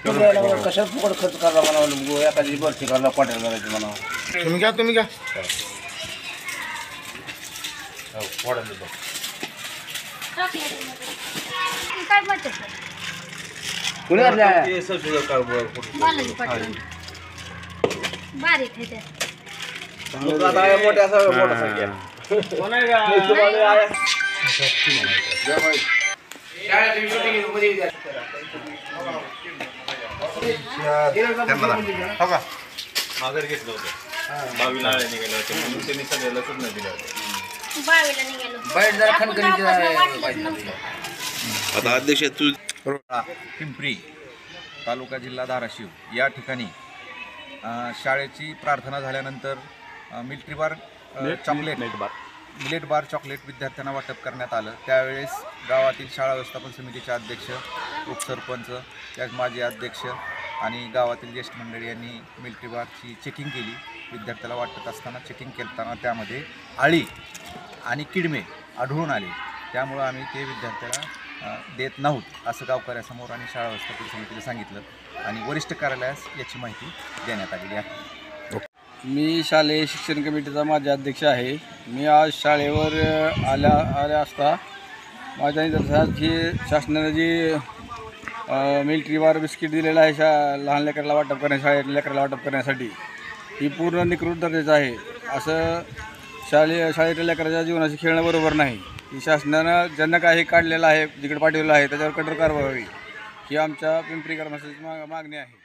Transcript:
कशात फुकट खर्च करायला म्हणा, एखादी भरती करायला पाटील करायची म्हणा. तुम्ही घ्या काय म्हणते कुणी आणल्या? बालाजी पाटील बारीक आहे त्या मोठ्या मोठा संख्या माघार घेतलं होतं 22 नाळे निघाले होते म्हणून त्यांनी सगळ्याला सूचना दिल्या होत्या. 22 निघालो बाहेर जरा खणखणीची आता अध्यक्ष तू पिंपरी तालुका जिल्हा धाराशिव या ठिकाणी शाळेची प्रार्थना झाल्यानंतर मिलिटरी बार चॉकलेट मिलेट बार चॉकलेट विद्यार्थ्यांना वाटप करण्यात आलं. त्यावेळेस गावातील शाळा व्यवस्थापन समितीचे अध्यक्ष, उपसरपंच, त्याच माजी अध्यक्ष आणि गावातील ज्येष्ठ मंडळी यांनी मिलिटरी बारची चेकिंग केली. विद्यार्थ्याला वाटत असताना चेकिंग करताना त्यामध्ये आळी आणि किडमे आढळून आले. त्यामुळं आम्ही ते विद्यार्थ्याला देत नाहीत असं गावकऱ्यासमोर आणि शाळा व्यवस्थापन समितीला सांगितलं आणि वरिष्ठ कार्यालयास याची माहिती देण्यात आलेली आहे. मी शालेय शिक्षण कमिटीचा माझा अध्यक्ष आहे. मी आज शाळेवर आल्या असता माझ्या निदर्शनास जी शासनाने जी मिलिटरी बार बिस्किट दिलेलं आहे लहान लेकराला वाटप करण्यासाठी, शाळेतल्या लेकराला वाटप करण्यासाठी, ही पूर्ण निकृष्ट दर्जाचं आहे. असं शाळेतल्या लेकराच्या जीवनाशी खेळणं बरोबर नाही. ही शासनानं ज्यांना काही काढलेलं आहे, जिकडे पाठवलेलं आहे त्याच्यावर कठोर कारवाई व्हावी ही आमच्या पिंपरी ग्रामस्थांची मागणी आहे.